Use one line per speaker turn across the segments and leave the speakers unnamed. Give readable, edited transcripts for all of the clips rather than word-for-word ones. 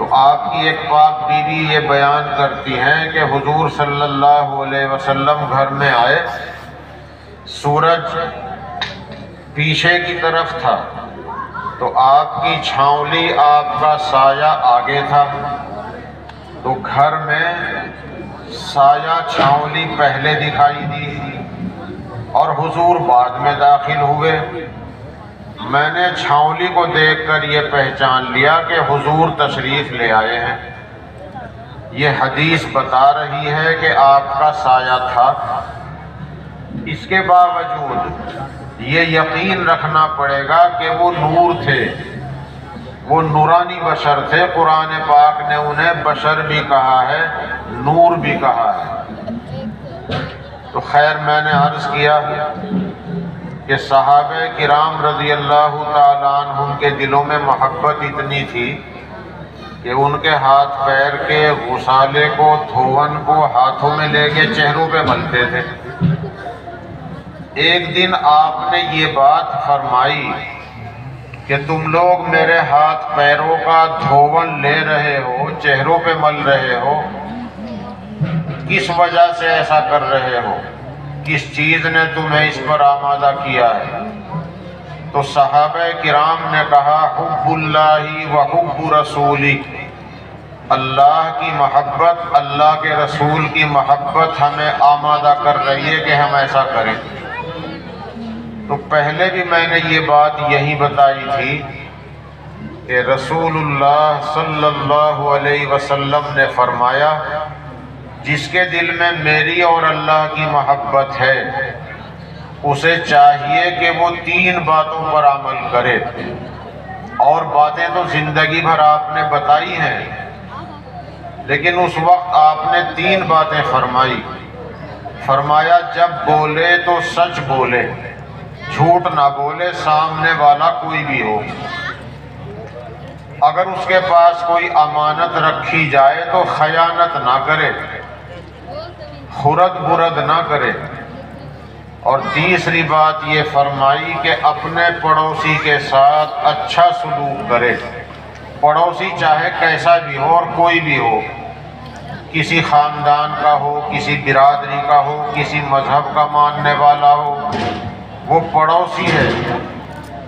تو آپ کی ایک پاک بیوی یہ بیان کرتی ہیں کہ حضور صلی اللہ علیہ وسلم گھر میں آئے، سورج پیچھے کی طرف تھا تو آپ کی چھاؤلی، آپ کا سایہ آگے تھا، تو گھر میں سایہ چھاؤلی پہلے دکھائی دی اور حضور بعد میں داخل ہوئے۔ میں نے چھاؤلی کو دیکھ کر یہ پہچان لیا کہ حضور تشریف لے آئے ہیں۔ یہ حدیث بتا رہی ہے کہ آپ کا سایہ تھا۔ اس کے باوجود یہ یقین رکھنا پڑے گا کہ وہ نور تھے، وہ نورانی بشر تھے۔ قرآن پاک نے انہیں بشر بھی کہا ہے، نور بھی کہا ہے۔ تو خیر، میں نے عرض کیا کہ صحابہ کرام رضی اللہ تعالیٰ عنہم کے دلوں میں محبت اتنی تھی کہ ان کے ہاتھ پیر کے غسالے کو، دھون کو ہاتھوں میں لے کے چہروں پہ ملتے تھے۔ ایک دن آپ نے یہ بات فرمائی کہ تم لوگ میرے ہاتھ پیروں کا دھون لے رہے ہو، چہروں پہ مل رہے ہو، کس وجہ سے ایسا کر رہے ہو؟ کس چیز نے تمہیں اس پر آمادہ کیا ہے؟ تو صحابہ کرام نے کہا، حب اللہ و حب رسولی، اللہ کی محبت، اللہ کے رسول کی محبت ہمیں آمادہ کر رہی ہے کہ ہم ایسا کریں۔ تو پہلے بھی میں نے یہ بات یہی بتائی تھی کہ رسول اللہ صلی اللہ علیہ وسلم نے فرمایا، جس کے دل میں میری اور اللہ کی محبت ہے اسے چاہیے کہ وہ 3 باتوں پر عمل کرے۔ اور باتیں تو زندگی بھر آپ نے بتائی ہیں، لیکن اس وقت آپ نے 3 باتیں فرمائی۔ فرمایا، جب بولے تو سچ بولے، جھوٹ نہ بولے، سامنے والا کوئی بھی ہو۔ اگر اس کے پاس کوئی امانت رکھی جائے تو خیانت نہ کرے، خرد برد نہ کرے۔ اور تیسری بات یہ فرمائی کہ اپنے پڑوسی کے ساتھ اچھا سلوک کرے، پڑوسی چاہے کیسا بھی ہو اور کوئی بھی ہو، کسی خاندان کا ہو، کسی برادری کا ہو، کسی مذہب کا ماننے والا ہو، وہ پڑوسی ہے،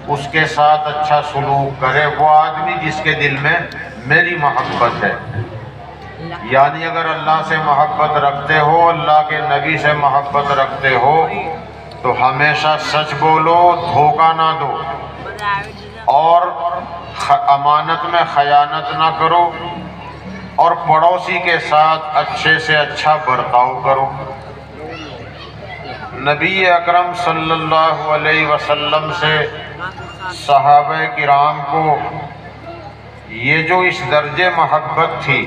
اس کے ساتھ اچھا سلوک کرے، وہ آدمی جس کے دل میں میری محبت ہے۔ یعنی اگر اللہ سے محبت رکھتے ہو، اللہ کے نبی سے محبت رکھتے ہو، تو ہمیشہ سچ بولو، دھوکہ نہ دو، اور امانت میں خیانت نہ کرو، اور پڑوسی کے ساتھ اچھے سے اچھا برتاؤ کرو۔ نبی اکرم صلی اللہ علیہ وسلم سے صحابہ کرام کو یہ جو اس درجے محبت تھی،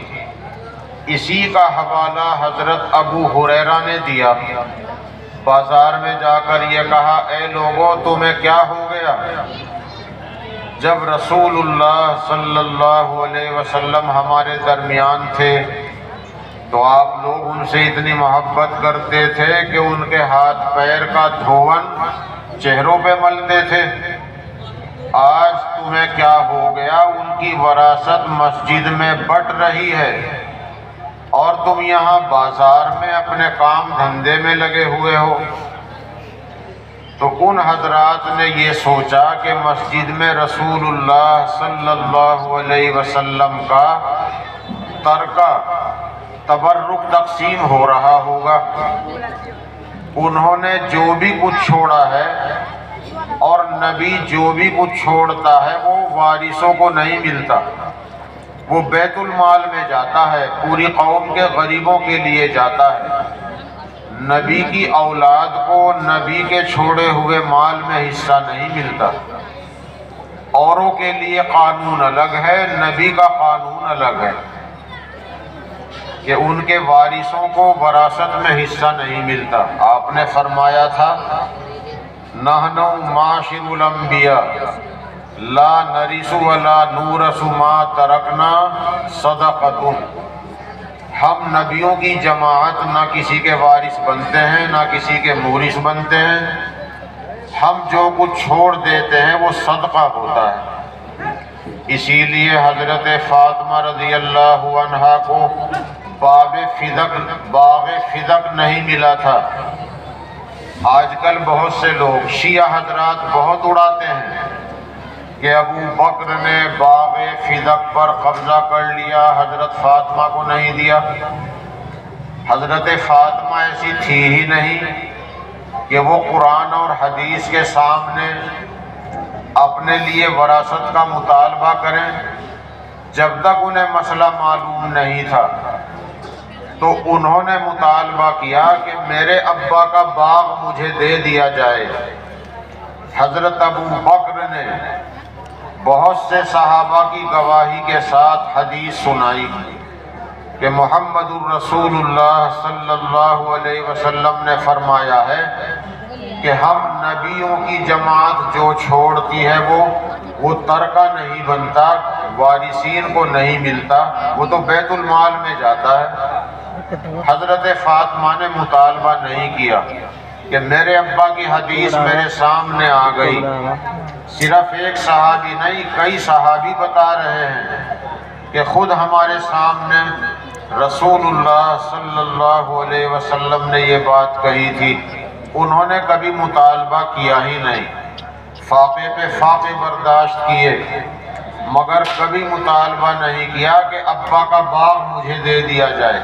اسی کا حوالہ حضرت ابو ہریرہ نے دیا۔ بازار میں جا کر یہ کہا، اے لوگوں، تمہیں کیا ہو گیا؟ جب رسول اللہ صلی اللہ علیہ وسلم ہمارے درمیان تھے تو آپ لوگ ان سے اتنی محبت کرتے تھے کہ ان کے ہاتھ پیر کا دھون چہروں پہ ملتے تھے۔ آج تمہیں کیا ہو گیا؟ ان کی وراثت مسجد میں بٹ رہی ہے اور تم یہاں بازار میں اپنے کام دھندے میں لگے ہوئے ہو۔ تو ان حضرات نے یہ سوچا کہ مسجد میں رسول اللہ صلی اللہ علیہ وسلم کا ترکہ تبرک تقسیم ہو رہا ہوگا۔ انہوں نے جو بھی کچھ چھوڑا ہے، اور نبی جو بھی کچھ چھوڑتا ہے وہ وارثوں کو نہیں ملتا، وہ بیت المال میں جاتا ہے، پوری قوم کے غریبوں کے لیے جاتا ہے۔ نبی کی اولاد کو نبی کے چھوڑے ہوئے مال میں حصہ نہیں ملتا۔ اوروں کے لیے قانون الگ ہے، نبی کا قانون الگ ہے کہ ان کے وارثوں کو وراثت میں حصہ نہیں ملتا۔ آپ نے فرمایا تھا، نحن معاشر الانبیاء لا نرث ولا نورث ما ترکنا صدقۃ۔ ہم نبیوں کی جماعت نہ کسی کے وارث بنتے ہیں، نہ کسی کے مورث بنتے ہیں۔ ہم جو کچھ چھوڑ دیتے ہیں وہ صدقہ ہوتا ہے۔ اسی لیے حضرت فاطمہ رضی اللہ عنہا کو باغ فدق نہیں ملا تھا۔ آج کل بہت سے لوگ شیعہ حضرات بہت اڑاتے ہیں کہ ابو بکر نے باغ فدق پر قبضہ کر لیا، حضرت فاطمہ کو نہیں دیا۔ حضرت فاطمہ ایسی تھی ہی نہیں کہ وہ قرآن اور حدیث کے سامنے اپنے لیے وراثت کا مطالبہ کریں۔ جب تک انہیں مسئلہ معلوم نہیں تھا تو انہوں نے مطالبہ کیا کہ میرے ابا کا باغ مجھے دے دیا جائے۔ حضرت ابو بکر نے بہت سے صحابہ کی گواہی کے ساتھ حدیث سنائی کہ محمد الرسول اللہ صلی اللہ علیہ وسلم نے فرمایا ہے کہ ہم نبیوں کی جماعت جو چھوڑتی ہے وہ ترکہ نہیں بنتا، وارثین کو نہیں ملتا، وہ تو بیت المال میں جاتا ہے۔ حضرت فاطمہ نے مطالبہ نہیں کیا کہ میرے ابا کی حدیث میرے سامنے آ گئی۔ صرف ایک صحابی نہیں، کئی صحابی بتا رہے ہیں کہ خود ہمارے سامنے رسول اللہ صلی اللہ علیہ وسلم نے یہ بات کہی تھی۔ انہوں نے کبھی مطالبہ کیا ہی نہیں، فاقے پہ فاقے برداشت کیے، مگر کبھی مطالبہ نہیں کیا کہ ابا کا باغ مجھے دے دیا جائے۔